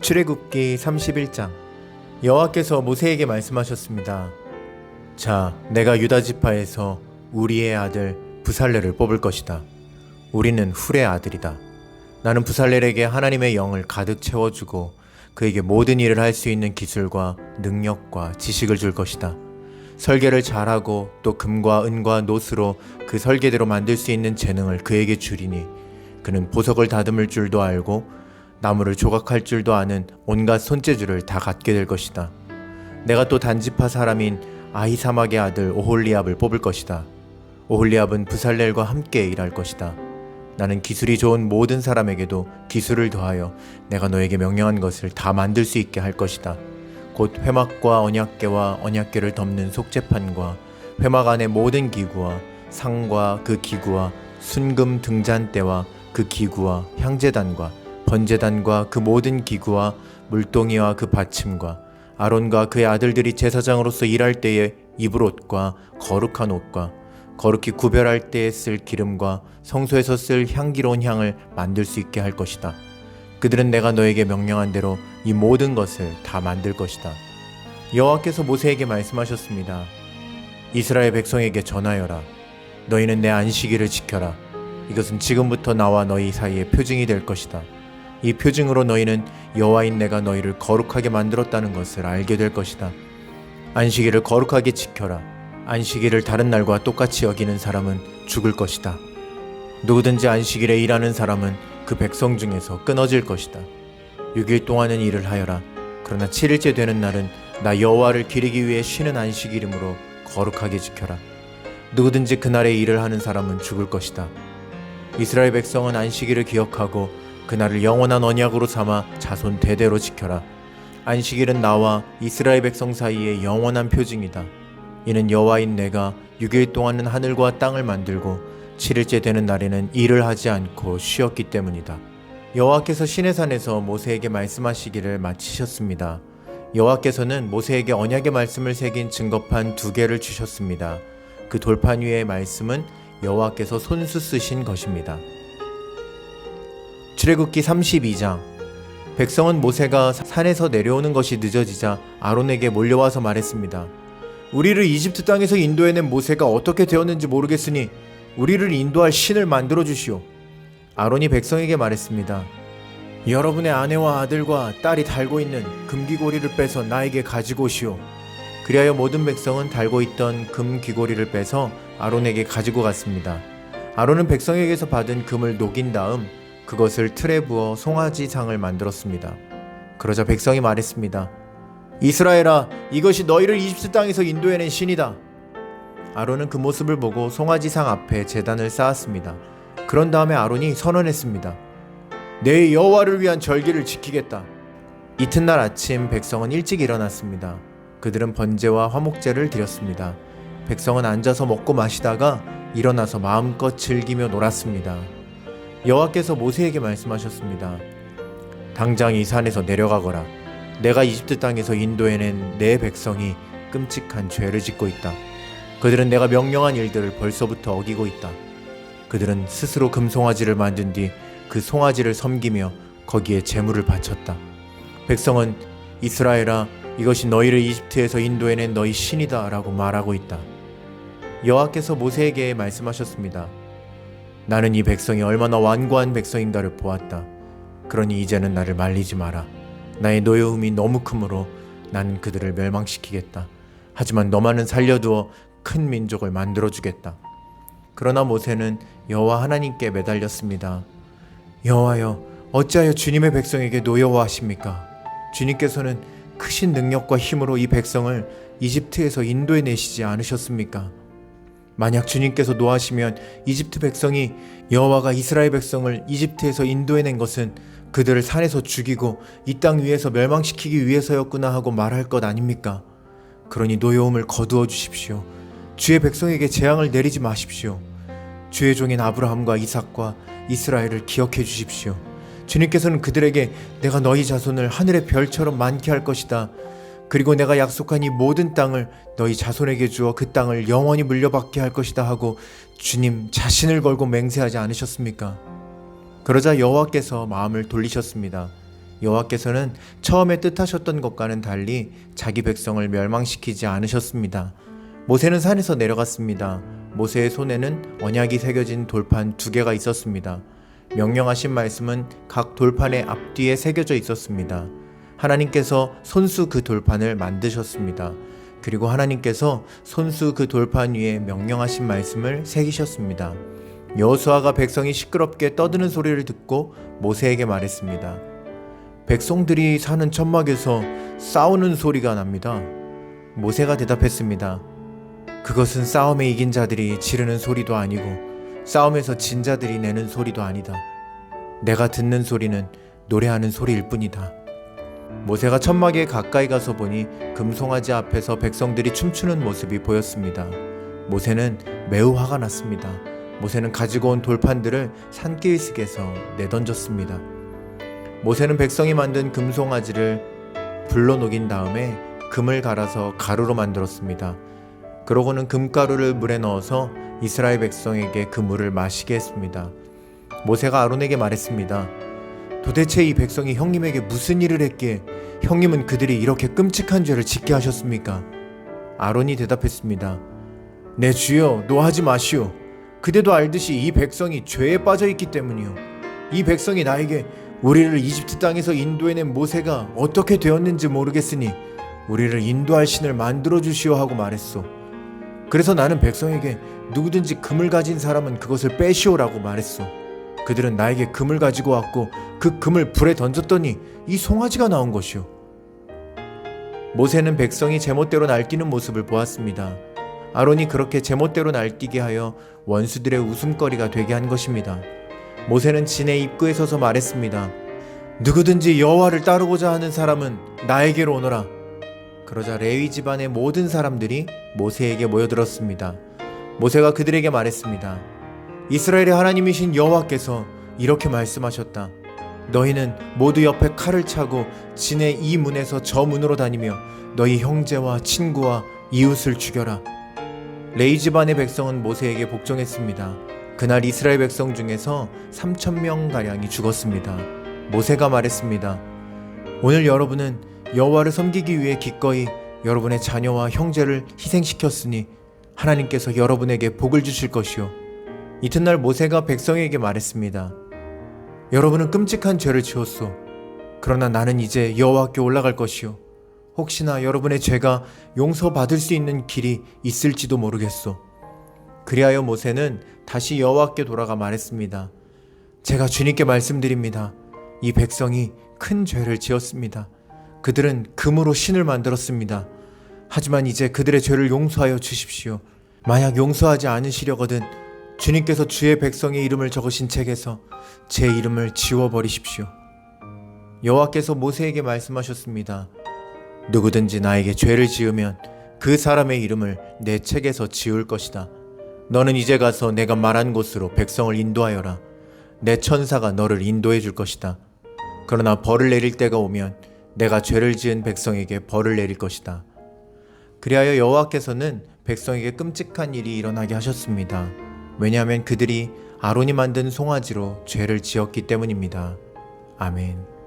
출애굽기 31장. 여호와께서 모세에게 말씀하셨습니다. 자, 내가 유다 지파에서 우리의 아들 부살렐을 뽑을 것이다. 우리는 훌의 아들이다. 나는 부살렐에게 하나님의 영을 가득 채워주고 그에게 모든 일을 할 수 있는 기술과 능력과 지식을 줄 것이다. 설계를 잘하고 또 금과 은과 노스로 그 설계대로 만들 수 있는 재능을 그에게 주리니 그는 보석을 다듬을 줄도 알고 나무를 조각할 줄도 아는 온갖 손재주를 다 갖게 될 것이다. 내가 또 단지파 사람인 아히사막의 아들 오홀리압을 뽑을 것이다. 오홀리압은 부살렐과 함께 일할 것이다. 나는 기술이 좋은 모든 사람에게도 기술을 더하여 내가 너에게 명령한 것을 다 만들 수 있게 할 것이다. 곧 회막과 언약궤와 언약궤를 덮는 속죄판과 회막 안의 모든 기구와 상과 그 기구와 순금 등잔대와 그 기구와 향제단과 번제단과 그 모든 기구와 물동이와 그 받침과 아론과 그의 아들들이 제사장으로서 일할 때에 입을 옷과 거룩한 옷과 거룩히 구별할 때에 쓸 기름과 성소에서 쓸 향기로운 향을 만들 수 있게 할 것이다. 그들은 내가 너에게 명령한 대로 이 모든 것을 다 만들 것이다. 여호와께서 모세에게 말씀하셨습니다. 이스라엘 백성에게 전하여라. 너희는 내 안식일을 지켜라. 이것은 지금부터 나와 너희 사이에 표징이 될 것이다. 이 표징으로 너희는 여호와인 내가 너희를 거룩하게 만들었다는 것을 알게 될 것이다. 안식일을 거룩하게 지켜라. 안식일을 다른 날과 똑같이 여기는 사람은 죽을 것이다. 누구든지 안식일에 일하는 사람은 그 백성 중에서 끊어질 것이다. 6일 동안은 일을 하여라. 그러나 7일째 되는 날은 나 여호와를 기리기 위해 쉬는 안식일이므로 거룩하게 지켜라. 누구든지 그날에 일을 하는 사람은 죽을 것이다. 이스라엘 백성은 안식일을 기억하고 그날을 영원한 언약으로 삼아 자손 대대로 지켜라. 안식일은 나와 이스라엘 백성 사이의 영원한 표징이다. 이는 여호와인 내가 6일 동안은 하늘과 땅을 만들고 7일째 되는 날에는 일을 하지 않고 쉬었기 때문이다. 여호와께서 시내산에서 모세에게 말씀하시기를 마치셨습니다. 여호와께서는 모세에게 언약의 말씀을 새긴 증거판 2개를 주셨습니다. 그 돌판 위의 말씀은 여호와께서 손수 쓰신 것입니다. 출애굽기 32장. 백성은 모세가 산에서 내려오는 것이 늦어지자 아론에게 몰려와서 말했습니다. 우리를 이집트 땅에서 인도해낸 모세가 어떻게 되었는지 모르겠으니 우리를 인도할 신을 만들어 주시오. 아론이 백성에게 말했습니다. 여러분의 아내와 아들과 딸이 달고 있는 금귀고리를 빼서 나에게 가지고 오시오. 그리하여 모든 백성은 달고 있던 금귀고리를 빼서 아론에게 가지고 갔습니다. 아론은 백성에게서 받은 금을 녹인 다음 그것을 틀에 부어 송아지상을 만들었습니다. 그러자 백성이 말했습니다. 이스라엘아, 이것이 너희를 이집트 땅에서 인도해낸 신이다. 아론은 그 모습을 보고 송아지상 앞에 제단을 쌓았습니다. 그런 다음에 아론이 선언했습니다. 내 여호와를 위한 절기를 지키겠다. 이튿날 아침 백성은 일찍 일어났습니다. 그들은 번제와 화목제를 드렸습니다. 백성은 앉아서 먹고 마시다가 일어나서 마음껏 즐기며 놀았습니다. 여호와께서 모세에게 말씀하셨습니다. 당장 이 산에서 내려가거라. 내가 이집트 땅에서 인도해낸 내 백성이 끔찍한 죄를 짓고 있다. 그들은 내가 명령한 일들을 벌써부터 어기고 있다. 그들은 스스로 금송아지를 만든 뒤 그 송아지를 섬기며 거기에 제물을 바쳤다. 백성은 이스라엘아, 이것이 너희를 이집트에서 인도해낸 너희 신이다 라고 말하고 있다. 여호와께서 모세에게 말씀하셨습니다. 나는 이 백성이 얼마나 완고한 백성인가를 보았다. 그러니 이제는 나를 말리지 마라. 나의 노여움이 너무 크므로 나는 그들을 멸망시키겠다. 하지만 너만은 살려두어 큰 민족을 만들어주겠다. 그러나 모세는 여호와 하나님께 매달렸습니다. 여호와여, 어찌하여 주님의 백성에게 노여워하십니까? 주님께서는 크신 능력과 힘으로 이 백성을 이집트에서 인도해내시지 않으셨습니까? 만약 주님께서 노하시면 이집트 백성이 여호와가 이스라엘 백성을 이집트에서 인도해낸 것은 그들을 산에서 죽이고 이 땅 위에서 멸망시키기 위해서였구나 하고 말할 것 아닙니까? 그러니 노여움을 거두어 주십시오. 주의 백성에게 재앙을 내리지 마십시오. 주의 종인 아브라함과 이삭과 이스라엘을 기억해 주십시오. 주님께서는 그들에게 내가 너희 자손을 하늘의 별처럼 많게 할 것이다. 그리고 내가 약속한 이 모든 땅을 너희 자손에게 주어 그 땅을 영원히 물려받게 할 것이다 하고 주님 자신을 걸고 맹세하지 않으셨습니까? 그러자 여호와께서 마음을 돌리셨습니다. 여호와께서는 처음에 뜻하셨던 것과는 달리 자기 백성을 멸망시키지 않으셨습니다. 모세는 산에서 내려갔습니다. 모세의 손에는 언약이 새겨진 돌판 2개가 있었습니다. 명령하신 말씀은 각 돌판의 앞뒤에 새겨져 있었습니다. 하나님께서 손수 그 돌판을 만드셨습니다. 그리고 하나님께서 손수 그 돌판 위에 명령하신 말씀을 새기셨습니다. 여호수아가 백성이 시끄럽게 떠드는 소리를 듣고 모세에게 말했습니다. 백성들이 사는 천막에서 싸우는 소리가 납니다. 모세가 대답했습니다. 그것은 싸움에 이긴 자들이 지르는 소리도 아니고 싸움에서 진 자들이 내는 소리도 아니다. 내가 듣는 소리는 노래하는 소리일 뿐이다. 모세가 천막에 가까이 가서 보니 금송아지 앞에서 백성들이 춤추는 모습이 보였습니다. 모세는 매우 화가 났습니다. 모세는 가지고 온 돌판들을 산길식에서 내던졌습니다. 모세는 백성이 만든 금송아지를 불로 녹인 다음에 금을 갈아서 가루로 만들었습니다. 그러고는 금가루를 물에 넣어서 이스라엘 백성에게 그 물을 마시게 했습니다. 모세가 아론에게 말했습니다. 도대체 이 백성이 형님에게 무슨 일을 했기에 형님은 그들이 이렇게 끔찍한 죄를 짓게 하셨습니까? 아론이 대답했습니다. 내 주여, 노하지 마시오. 그대도 알듯이 이 백성이 죄에 빠져 있기 때문이요. 이 백성이 나에게 우리를 이집트 땅에서 인도해낸 모세가 어떻게 되었는지 모르겠으니 우리를 인도할 신을 만들어 주시오 하고 말했소. 그래서 나는 백성에게 누구든지 금을 가진 사람은 그것을 빼시오라고 말했소. 그들은 나에게 금을 가지고 왔고 그 금을 불에 던졌더니 이 송아지가 나온 것이오. 모세는 백성이 제멋대로 날뛰는 모습을 보았습니다. 아론이 그렇게 제멋대로 날뛰게 하여 원수들의 웃음거리가 되게 한 것입니다. 모세는 진의 입구에 서서 말했습니다. 누구든지 여호와를 따르고자 하는 사람은 나에게로 오너라. 그러자 레위 집안의 모든 사람들이 모세에게 모여들었습니다. 모세가 그들에게 말했습니다. 이스라엘의 하나님이신 여호와께서 이렇게 말씀하셨다. 너희는 모두 옆에 칼을 차고 진의 이 문에서 저 문으로 다니며 너희 형제와 친구와 이웃을 죽여라. 레위 집안의 백성은 모세에게 복종했습니다. 그날 이스라엘 백성 중에서 3,000명가량이 죽었습니다. 모세가 말했습니다. 오늘 여러분은 여호와를 섬기기 위해 기꺼이 여러분의 자녀와 형제를 희생시켰으니 하나님께서 여러분에게 복을 주실 것이요. 이튿날 모세가 백성에게 말했습니다. 여러분은 끔찍한 죄를 지었소. 그러나 나는 이제 여호와께 올라갈 것이요. 혹시나 여러분의 죄가 용서받을 수 있는 길이 있을지도 모르겠소. 그리하여 모세는 다시 여호와께 돌아가 말했습니다. 제가 주님께 말씀드립니다. 이 백성이 큰 죄를 지었습니다. 그들은 금으로 신을 만들었습니다. 하지만 이제 그들의 죄를 용서하여 주십시오. 만약 용서하지 않으시려거든 주님께서 주의 백성의 이름을 적으신 책에서 제 이름을 지워버리십시오. 여호와께서 모세에게 말씀하셨습니다. 누구든지 나에게 죄를 지으면 그 사람의 이름을 내 책에서 지울 것이다. 너는 이제 가서 내가 말한 곳으로 백성을 인도하여라. 내 천사가 너를 인도해 줄 것이다. 그러나 벌을 내릴 때가 오면 내가 죄를 지은 백성에게 벌을 내릴 것이다. 그리하여 여호와께서는 백성에게 끔찍한 일이 일어나게 하셨습니다. 왜냐하면 그들이 아론이 만든 송아지로 죄를 지었기 때문입니다. 아멘.